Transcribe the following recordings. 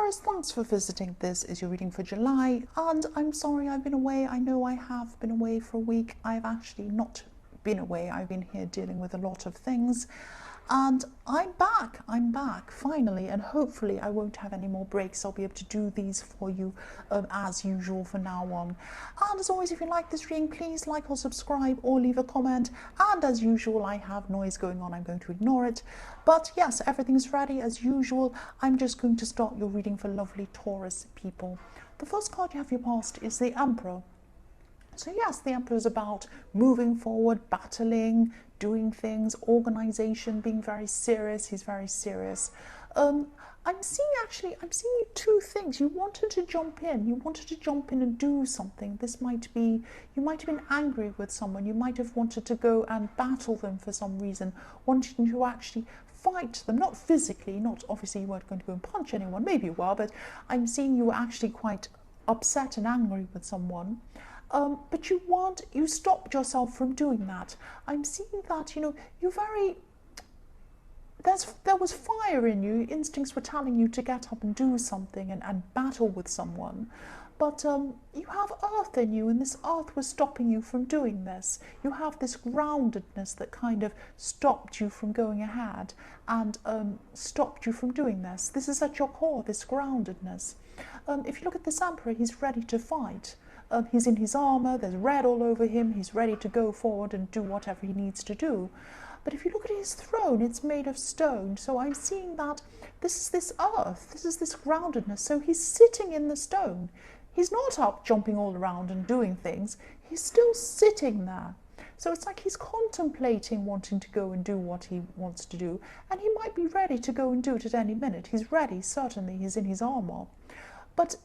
Aquarius, thanks for visiting. This is your reading for July, and I'm sorry I've been away. I know I have been away for a week. I've actually not been away. I've been here dealing with a lot of things, and I'm back finally, and hopefully I won't have any more breaks. I'll be able to do these for you as usual from now on. And as always, if you like this reading, please like or subscribe or leave a comment. And as usual, I have noise going on. I'm going to ignore it. But yes, everything's ready as usual. I'm just going to start your reading for lovely Taurus people. The first card you have your past is the Emperor. So yes, the Emperor is about moving forward, battling, doing things, organisation, being very serious. He's very serious. I'm seeing two things. You wanted to jump in and do something. This might be, you might have been angry with someone. You might have wanted to go and battle them for some reason, wanting to actually fight them, not physically, not obviously you weren't going to go and punch anyone, maybe you were, but I'm seeing you were actually quite upset and angry with someone. But you stopped yourself from doing that. I'm seeing that, you're very, there was fire in you. Instincts were telling you to get up and do something and battle with someone. But you have earth in you, and this earth was stopping you from doing this. You have this groundedness that kind of stopped you from going ahead and stopped you from doing this. This is at your core, this groundedness. If you look at this Emperor, he's ready to fight. He's in his armour, there's red all over him, he's ready to go forward and do whatever he needs to do. But if you look at his throne, it's made of stone. So I'm seeing that this is this earth, this is this groundedness. So he's sitting in the stone. He's not up jumping all around and doing things. He's still sitting there. So it's like he's contemplating wanting to go and do what he wants to do. And he might be ready to go and do it at any minute. He's ready, certainly, he's in his armour. But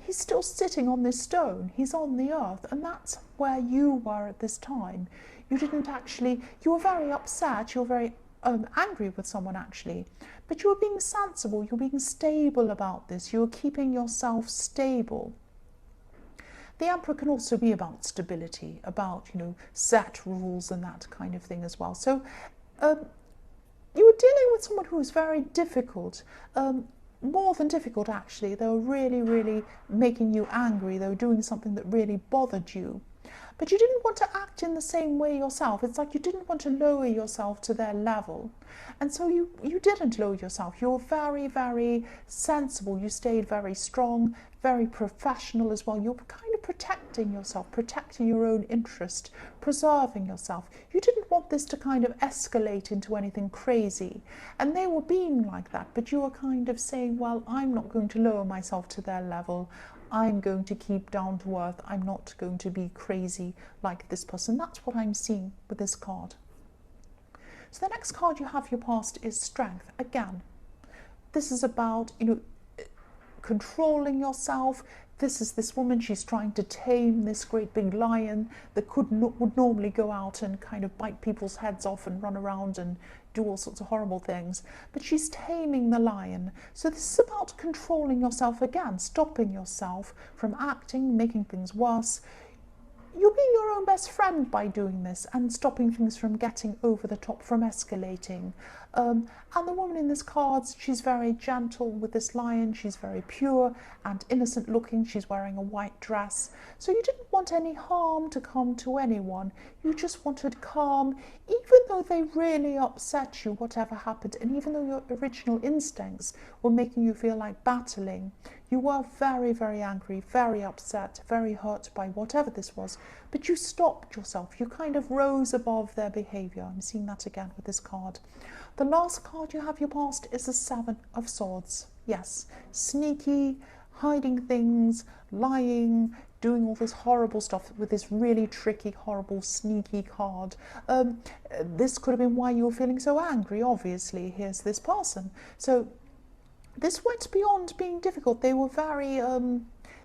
he's still sitting on this stone. He's on the earth, and that's where you were at this time. You were very upset, you were very angry with someone actually, but you were being sensible, you were being stable about this, you were keeping yourself stable. The Emperor can also be about stability, about, set rules and that kind of thing as well. So you were dealing with someone who was very difficult, more than difficult actually. They were really, really making you angry. They were doing something that really bothered you. But you didn't want to act in the same way yourself. It's like you didn't want to lower yourself to their level. And so you didn't lower yourself. You were very, very sensible. You stayed very strong, very professional as well. You were kind of protecting yourself, protecting your own interest, preserving yourself. You didn't want this to kind of escalate into anything crazy. And they were being like that, but you were kind of saying, well, I'm not going to lower myself to their level. I'm going to keep down to earth. I'm not going to be crazy like this person. That's what I'm seeing with this card. So the next card you have your past is Strength. Again, this is about, controlling yourself. This is this woman, she's trying to tame this great big lion that would normally go out and kind of bite people's heads off and run around and do all sorts of horrible things. But she's taming the lion. So this is about controlling yourself again, stopping yourself from acting, making things worse. You're being your own best friend by doing this and stopping things from getting over the top, from escalating. And the woman in this card, she's very gentle with this lion. She's very pure and innocent looking. She's wearing a white dress. So you didn't want any harm to come to anyone. You just wanted calm, even though they really upset you, whatever happened. And even though your original instincts were making you feel like battling, you were very, very angry, very upset, very hurt by whatever this was. But you stopped yourself. You kind of rose above their behaviour. I'm seeing that again with this card. The last card you have your past is the Seven of Swords. Yes, sneaky, hiding things, lying, doing all this horrible stuff with this really tricky, horrible, sneaky card. This could have been why you were feeling so angry, obviously. Here's this person. So this went beyond being difficult. They were very,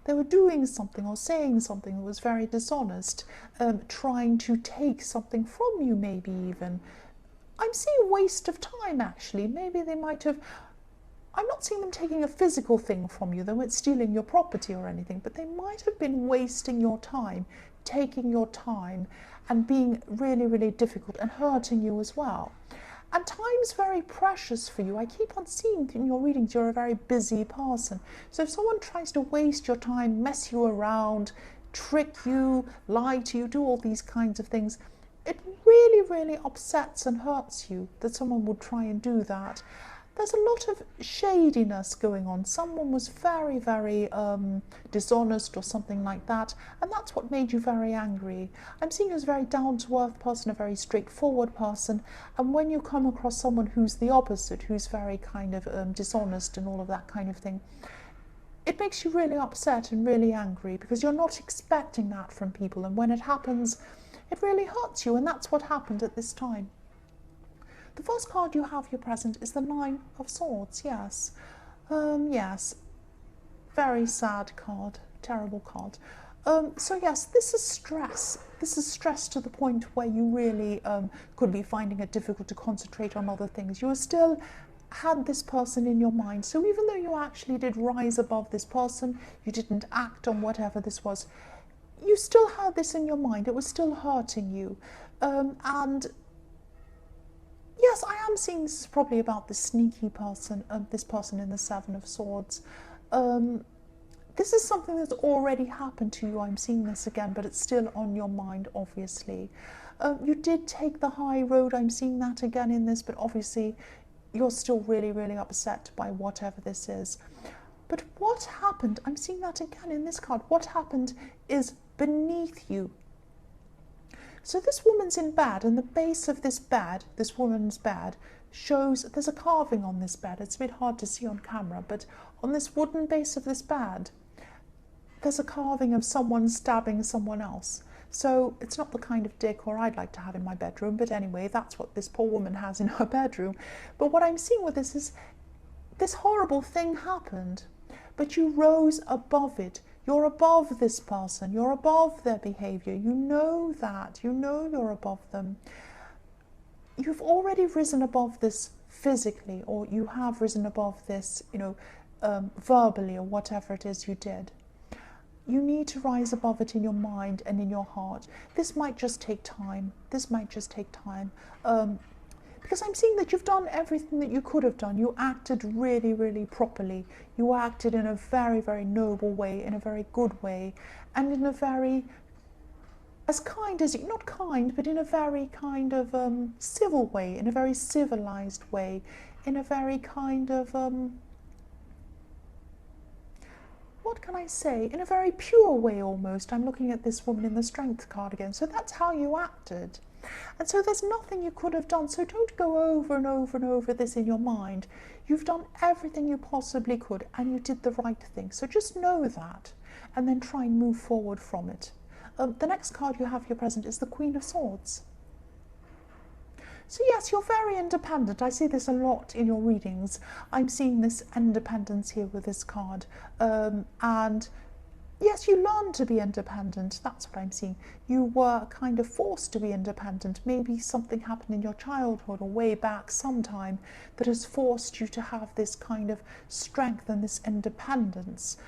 they were doing something or saying something that was very dishonest, trying to take something from you maybe even. I'm seeing a waste of time actually. Maybe they might have, I'm not seeing them taking a physical thing from you. They weren't stealing your property or anything, but they might have been wasting your time, taking your time and being really, really difficult and hurting you as well. And time's very precious for you. I keep on seeing in your readings you're a very busy person. So if someone tries to waste your time, mess you around, trick you, lie to you, do all these kinds of things, it really, really upsets and hurts you that someone would try and do that. There's a lot of shadiness going on. Someone was very, very dishonest or something like that, and that's what made you very angry. I'm seeing you as a very down-to-earth person, a very straightforward person, and when you come across someone who's the opposite, who's very kind of dishonest and all of that kind of thing, it makes you really upset and really angry because you're not expecting that from people, and when it happens, it really hurts you, and that's what happened at this time. The first card you have here present is the Nine of Swords, yes. Yes, very sad card, terrible card. So yes, this is stress. This is stress to the point where you really could be finding it difficult to concentrate on other things. You still had this person in your mind. So even though you actually did rise above this person, you didn't act on whatever this was, you still had this in your mind. It was still hurting you. And yes, I am seeing this is probably about the sneaky person, this person in the Seven of Swords. This is something that's already happened to you. I'm seeing this again, but it's still on your mind, obviously. You did take the high road. I'm seeing that again in this, but obviously you're still really, really upset by whatever this is. But what happened, I'm seeing that again in this card, what happened is beneath you. So this woman's in bed, and the base of this bed, this woman's bed, shows there's a carving on this bed. It's a bit hard to see on camera, but on this wooden base of this bed, there's a carving of someone stabbing someone else. So it's not the kind of decor I'd like to have in my bedroom, but anyway, that's what this poor woman has in her bedroom. But what I'm seeing with this is this horrible thing happened, but you rose above it. You're above this person. You're above their behavior. You know that. You know you're above them. You've already risen above this physically, or you have risen above this, verbally, or whatever it is you did. You need to rise above it in your mind and in your heart. This might just take time. This might just take time. Because I'm seeing that you've done everything that you could have done. You acted really, really properly. You acted in a very, very noble way, in a very good way, and in a very, as kind as, not kind, but in a very kind of civil way, in a very civilized way, in a very kind of, what can I say, in a very pure way almost. I'm looking at this woman in the Strength card again. So that's how you acted. And so there's nothing you could have done. So don't go over and over and over this in your mind. You've done everything you possibly could, and you did the right thing. So just know that, and then try and move forward from it. The next card you have here present is the Queen of Swords. So yes, you're very independent. I see this a lot in your readings. I'm seeing this independence here with this card. And yes, you learned to be independent. That's what I'm seeing. You were kind of forced to be independent. Maybe something happened in your childhood or way back sometime that has forced you to have this kind of strength and this independence.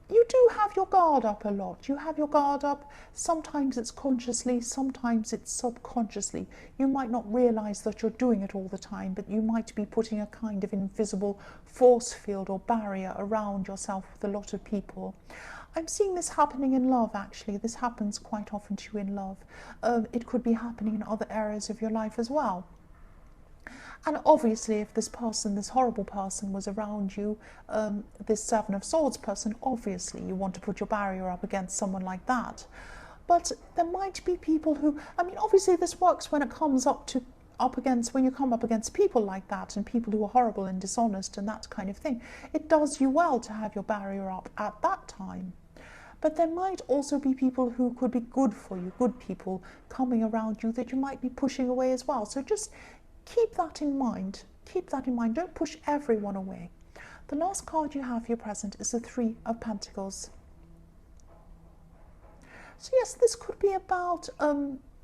You do have your guard up a lot. You have your guard up. Sometimes it's consciously, sometimes it's subconsciously. You might not realise that you're doing it all the time, but you might be putting a kind of invisible force field or barrier around yourself with a lot of people. I'm seeing this happening in love, actually. This happens quite often to you in love. It could be happening in other areas of your life as well. And obviously, if this person, this horrible person was around you, this Seven of Swords person, obviously you want to put your barrier up against someone like that. But there might be people who, I mean, obviously this works when it comes when you come up against people like that, and people who are horrible and dishonest and that kind of thing. It does you well to have your barrier up at that time. But there might also be people who could be good for you, good people coming around you that you might be pushing away as well. So just keep that in mind. Keep that in mind. Don't push everyone away. The last card you have here present is the Three of Pentacles. So yes, this could be about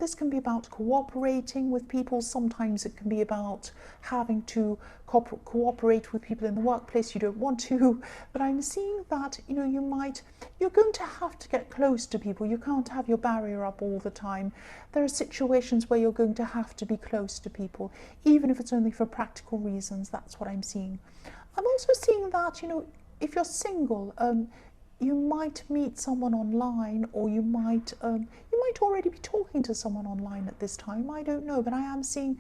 This can be about cooperating with people. Sometimes it can be about having to cooperate with people in the workplace you don't want to. But I'm seeing that, you know, you're going to have to get close to people. You can't have your barrier up all the time. There are situations where you're going to have to be close to people, even if it's only for practical reasons. That's what I'm seeing. I'm also seeing that, you know, if you're single, you might meet someone online, or you might already be talking to someone online at this time. I don't know, but I am seeing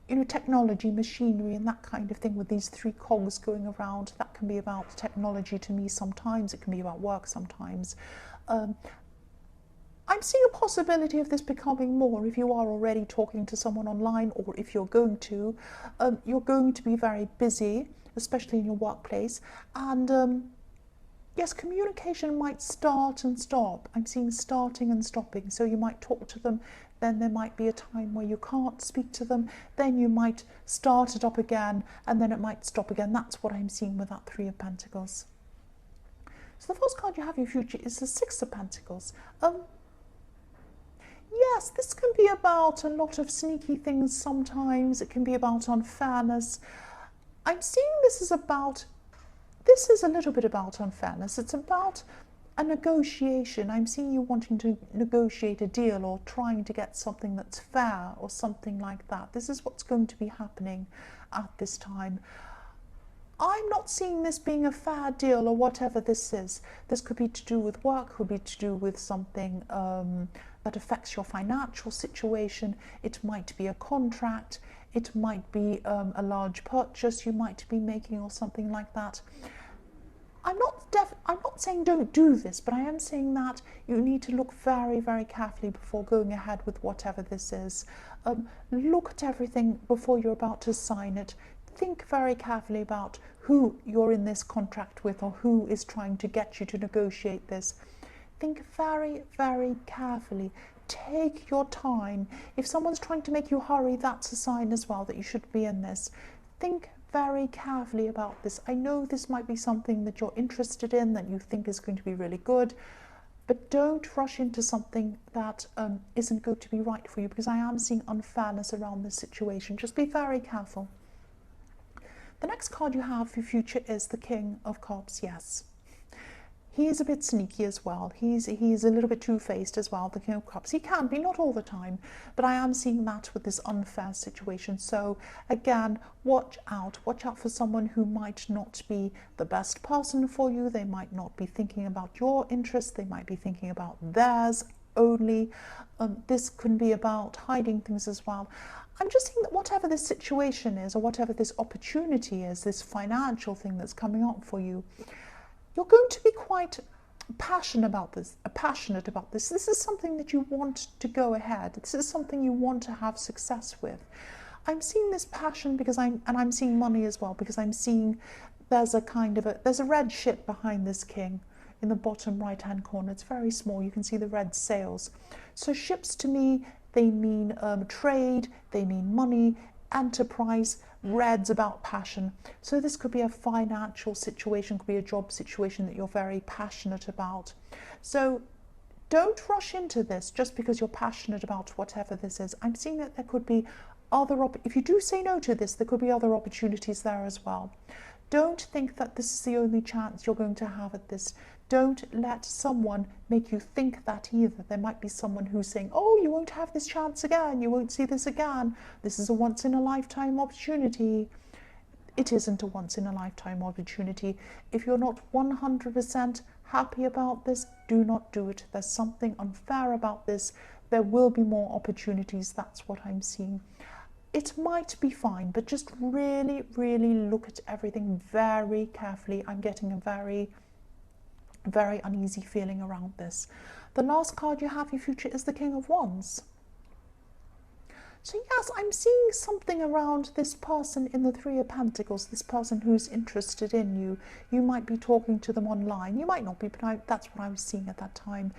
you know, technology, machinery, and that kind of thing with these three cogs going around. That can be about technology to me sometimes. It can be about work sometimes. I'm seeing a possibility of this becoming more if you are already talking to someone online, or if you're going to be very busy, especially in your workplace. And yes, communication might start and stop. I'm seeing starting and stopping. So you might talk to them, then there might be a time where you can't speak to them, then you might start it up again, and then it might stop again. That's what I'm seeing with that Three of Pentacles. So the first card you have in your future is the Six of Pentacles. Yes, this can be about a lot of sneaky things sometimes. It can be about unfairness. I'm seeing this is a little bit about unfairness. It's about a negotiation. I'm seeing you wanting to negotiate a deal, or trying to get something that's fair, or something like that. This is what's going to be happening at this time. I'm not seeing this being a fair deal, or whatever this is. This could be to do with work, could be to do with something that affects your financial situation. It might be a contract. It might be a large purchase you might be making, or something like that. I'm not saying don't do this, but I am saying that you need to look very, very carefully before going ahead with whatever this is. Look at everything before you're about to sign it. Think very carefully about who you're in this contract with, or who is trying to get you to negotiate this. Think very, very carefully. Take your time. If someone's trying to make you hurry, that's a sign as well that you should be in this. Think very carefully about this. I know this might be something that you're interested in, that you think is going to be really good, but don't rush into something that isn't going to be right for you, because I am seeing unfairness around this situation. Just be very careful. The next card you have for your future is the King of Cups. Yes. He is a bit sneaky as well. He's a little bit two-faced as well, the King of Cups. He can be, not all the time, but I am seeing that with this unfair situation. So again, watch out for someone who might not be the best person for you. They might not be thinking about your interests. They might be thinking about theirs only. This can be about hiding things as well. I'm just saying that whatever this situation is, or whatever this opportunity is, this financial thing that's coming up for you, you're going to be quite passionate about this. This is something that you want to go ahead. This is something you want to have success with. I'm seeing this passion because I'm seeing money as well, because I'm seeing there's a red ship behind this king in the bottom right hand corner. It's very small. You can see the red sails. So ships to me, they mean trade, they mean money, enterprise. Red's about passion. So this could be a financial situation, could be a job situation that you're very passionate about. So don't rush into this just because you're passionate about whatever this is. I'm seeing that there could be if you do say no to this, there could be other opportunities there as well. Don't think that this is the only chance you're going to have at this. Don't let someone make you think that either. There might be someone who's saying, oh, you won't have this chance again, you won't see this again, this is a once-in-a-lifetime opportunity. It isn't a once-in-a-lifetime opportunity. If you're not 100% happy about this, do not do it. There's something unfair about this. There will be more opportunities. That's what I'm seeing. It might be fine, but just really, really look at everything very carefully. I'm getting a very, very uneasy feeling around this. The last card you have in your future is the King of Wands. So yes, I'm seeing something around this person in the Three of Pentacles, this person who's interested in you. You might be talking to them online. You might not be, but that's what I was seeing at that time.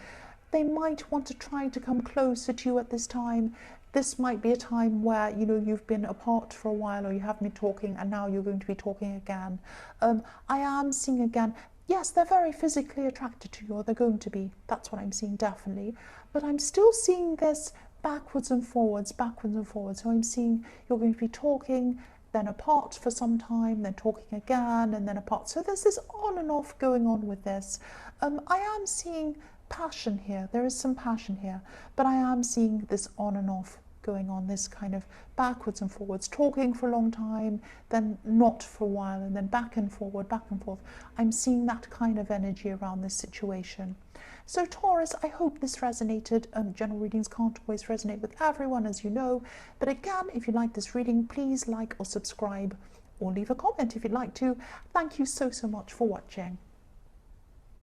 They might want to try to come closer to you at this time. This might be a time where, you know, you've been apart for a while, or you haven't been talking, and now you're going to be talking again. I am seeing again, yes, they're very physically attracted to you, or they're going to be. That's what I'm seeing, definitely. But I'm still seeing this backwards and forwards, backwards and forwards. So I'm seeing you're going to be talking, then apart for some time, then talking again, and then apart. So there's this on and off going on with this. I am seeing passion here. There is some passion here, but I am seeing this on and off going on, this kind of backwards and forwards, talking for a long time, then not for a while, and then back and forward, back and forth. I'm seeing that kind of energy around this situation. So Taurus, I hope this resonated. General readings can't always resonate with everyone, as you know, but again, if you like this reading, please like or subscribe, or leave a comment if you'd like to. Thank you so much for watching.